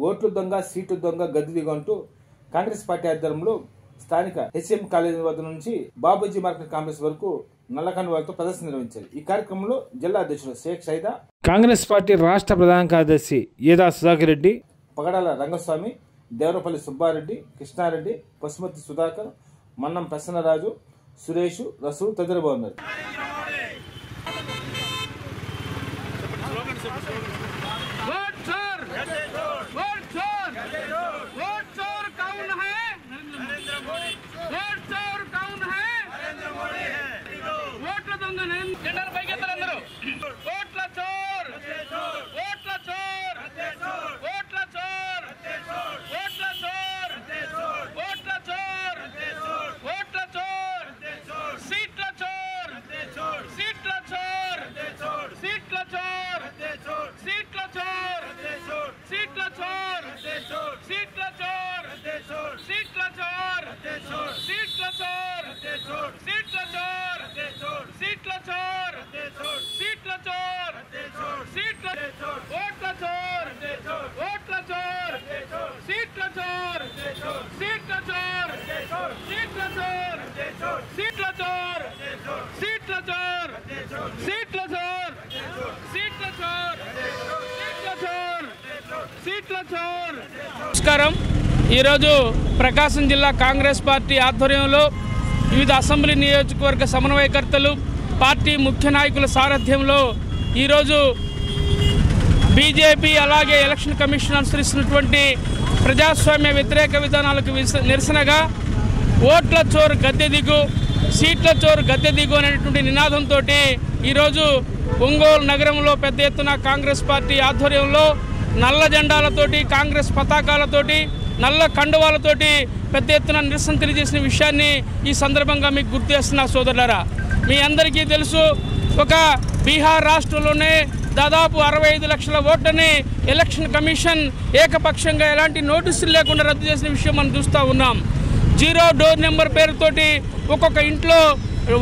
ఓట్లు దొంగ సీటు దొంగ గద్దె దిగు అంటూ కాంగ్రెస్ పార్టీ ఆధ్వర్యంలో స్థానిక హెచ్ఎం కాలేజీ వద్ద నుంచి బాబూజీ మార్కెట్ కాంప్లెక్స్ వరకు నల్లకండువాలతో ప్రదర్శన నిర్వహించారు. ఈ కార్యక్రమంలో జిల్లా అధ్యక్షుడు షేక్ సైదా, కాంగ్రెస్ పార్టీ రాష్ట్ర ప్రధాన కార్యదర్శి ఏదా సుధాకర్ రెడ్డి, పగడాల రంగస్వామి, దేవరపల్లి సుబ్బారెడ్డి, కృష్ణారెడ్డి, పశుమతి సుధాకర్, మన్నం ప్రసన్నరాజు, సురేష్, రసూల్ తదితరులు ఉన్నారు. నమస్కారం. ఈరోజు ప్రకాశం జిల్లా కాంగ్రెస్ పార్టీ ఆధ్వర్యంలో వివిధ అసెంబ్లీ నియోజకవర్గ సమన్వయకర్తలు, పార్టీ ముఖ్య నాయకుల సారథ్యంలో ఈరోజు బీజేపీ అలాగే ఎలక్షన్ కమిషన్ అనుసరిస్తున్నటువంటి ప్రజాస్వామ్య వ్యతిరేక విధానాలకు నిరసనగా ఓట్ల చోరు గద్దె దిగు, సీట్ల చోరు గద్దె దిగు అనేటువంటి నినాదంతో ఈరోజు ఒంగోలు నగరంలో పెద్ద ఎత్తున కాంగ్రెస్ పార్టీ ఆధ్వర్యంలో నల్ల జెండాలతోటి, కాంగ్రెస్ పతాకాలతోటి, నల్ల కండువాలతోటి పెద్ద ఎత్తున నిరసన తెలియజేసిన విషయాన్ని ఈ సందర్భంగా మీకు గుర్తు చేస్తున్నా సోదరులారా. మీ అందరికీ తెలుసు, ఒక బీహార్ రాష్ట్రంలోనే దాదాపు 65 లక్షల ఓట్లని ఎలక్షన్ కమిషన్ ఏకపక్షంగా ఎలాంటి నోటీసులు లేకుండా రద్దు చేసిన విషయం మనం చూస్తూ ఉన్నాం. 0 డోర్ నెంబర్ పేరుతోటి ఒక్కొక్క ఇంట్లో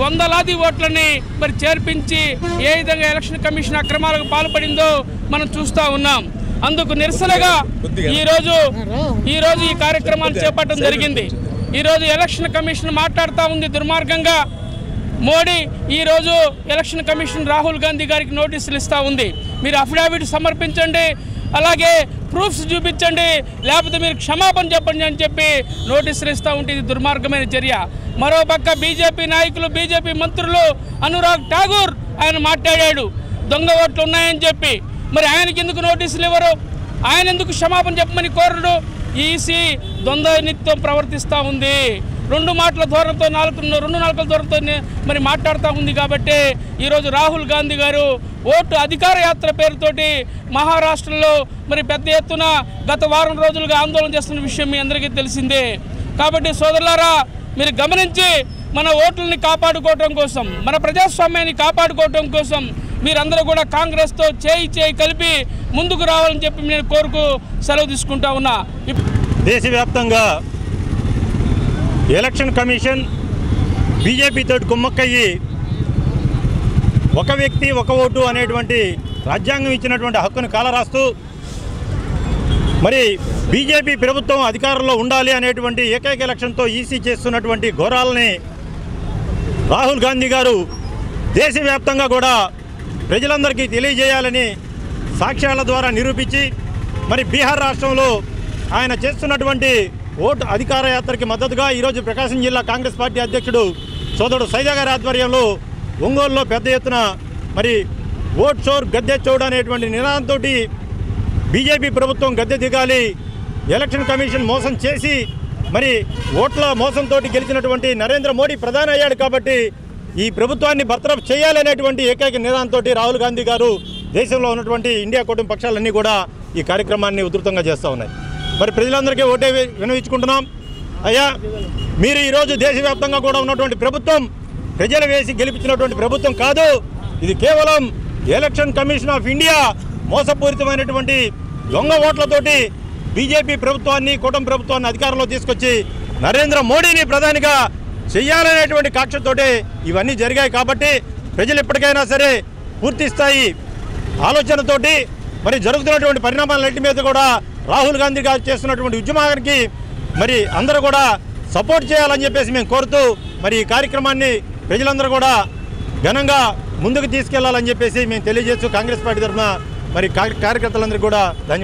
వందలాది ఓట్లని మరి చేర్పించి ఏ విధంగా ఎలక్షన్ కమిషన్ అక్రమాలకు పాల్పడిందో మనం చూస్తూ ఉన్నాం. అందుకు నిరసనగా ఈరోజు ఈ కార్యక్రమాన్ని చేపట్టడం జరిగింది. ఈరోజు ఎలక్షన్ కమిషన్ మాట్లాడుతూ ఉంది దుర్మార్గంగా. మోడీ ఈరోజు ఎలక్షన్ కమిషన్ రాహుల్ గాంధీ గారికి నోటీసులు ఇస్తూ ఉంది. మీరు అఫిడవిట్ సమర్పించండి, అలాగే ప్రూఫ్స్ చూపించండి, లేకపోతే మీరు క్షమాపణ చెప్పండి అని చెప్పి నోటీసులు ఇస్తూ ఉంటే ఇది దుర్మార్గమైన చర్య. మరోపక్క బీజేపీ నాయకులు, బీజేపీ మంత్రులు అనురాగ్ ఠాగూర్ ఆయన మాట్లాడాడు దొంగ ఓట్లు ఉన్నాయని చెప్పి. మరి ఆయనకి ఎందుకు నోటీసులు ఇవ్వరు? ఆయన ఎందుకు క్షమాపణ చెప్పమని కోరడు? ఈసీ ద్వంద్వనిత్యం ప్రవర్తిస్తూ ఉంది. రెండు నాలుకల ధోరణితో మరి మాట్లాడుతూ ఉంది. కాబట్టి ఈరోజు రాహుల్ గాంధీ గారు ఓటు అధికార యాత్ర పేరుతోటి మహారాష్ట్రలో మరి పెద్ద ఎత్తున గత వారం రోజులుగా ఆందోళన చేస్తున్న విషయం మీ అందరికీ తెలిసిందే. కాబట్టి సోదరులారా, మీరు గమనించి మన ఓట్లని కాపాడుకోవటం కోసం, మన ప్రజాస్వామ్యాన్ని కాపాడుకోవటం కోసం మీరందరూ కూడా కాంగ్రెస్తో చేయి కలిపి ముందుకు రావాలని చెప్పి నేను కోరుకు సెలవు తీసుకుంటా ఉన్నా. దేశవ్యాప్తంగా ఎలక్షన్ కమిషన్ బీజేపీతో కుమ్మక్కయ్యి ఒక వ్యక్తి ఒక ఓటు అనేటువంటి రాజ్యాంగం ఇచ్చినటువంటి హక్కును కాలరాస్తూ మరి బీజేపీ ప్రభుత్వం అధికారంలో ఉండాలి అనేటువంటి ఏకైక లక్ష్యంతో ఈసీ చేస్తున్నటువంటి ఘోరాలని రాహుల్ గాంధీ గారు దేశవ్యాప్తంగా కూడా ప్రజలందరికీ తెలియజేయాలని సాక్ష్యాల ద్వారా నిరూపించి మరి బీహార్ రాష్ట్రంలో ఆయన చేస్తున్నటువంటి ఓటు అధికార యాత్రకి మద్దతుగా ఈరోజు ప్రకాశం జిల్లా కాంగ్రెస్ పార్టీ అధ్యక్షుడు సోదరుడు సైదా గారి ఆధ్వర్యంలో ఒంగోలులో పెద్ద ఎత్తున మరి ఓట్ చోర్ గద్దె చోడు అనేటువంటి నినాదంతో బీజేపీ ప్రభుత్వం గద్దె దిగాలి, ఎలక్షన్ కమిషన్ మోసం చేసి మరి ఓట్ల మోసంతో గెలిచినటువంటి నరేంద్ర మోడీ ప్రధాని అయ్యాడు కాబట్టి ఈ ప్రభుత్వాన్ని బర్తరఫ్ చేయాలనేటువంటి ఏకైక నినాదంతో రాహుల్ గాంధీ గారు దేశంలో ఉన్నటువంటి ఇండియా కూటమి పక్షాలన్నీ కూడా ఈ కార్యక్రమాన్ని ఉధృతంగా చేస్తూ ఉన్నాయి. మరి ప్రజలందరికీ ఓటే వినవించుకుంటున్నాం. అయ్యా, మీరు ఈరోజు దేశవ్యాప్తంగా కూడా ఉన్నటువంటి ప్రభుత్వం ప్రజలు వేసి గెలిపించినటువంటి ప్రభుత్వం కాదు. ఇది కేవలం ఎలక్షన్ కమిషన్ ఆఫ్ ఇండియా మోసపూరితమైనటువంటి దొంగ ఓట్లతోటి బీజేపీ ప్రభుత్వాన్ని, కూటమి ప్రభుత్వాన్ని అధికారంలో తీసుకొచ్చి నరేంద్ర మోడీని ప్రధానిగా చేయాలనేటువంటి కాక్షతోటే ఇవన్నీ జరిగాయి. కాబట్టి ప్రజలు ఎప్పటికైనా సరే పూర్తి స్థాయి ఆలోచనతోటి మరి జరుగుతున్నటువంటి పరిణామాలన్నింటి మీద కూడా రాహుల్ గాంధీ గారు చేస్తున్నటువంటి ఉద్యమానికి మరి అందరూ కూడా సపోర్ట్ చేయాలని చెప్పేసి మేము కోరుతూ మరి ఈ కార్యక్రమాన్ని ప్రజలందరూ కూడా ఘనంగా ముందుకు తీసుకెళ్లాలని చెప్పేసి మేము తెలియజేస్తూ కాంగ్రెస్ పార్టీ తరఫున మరి కార్యకర్తలందరికీ కూడా ధన్యవాదాలు.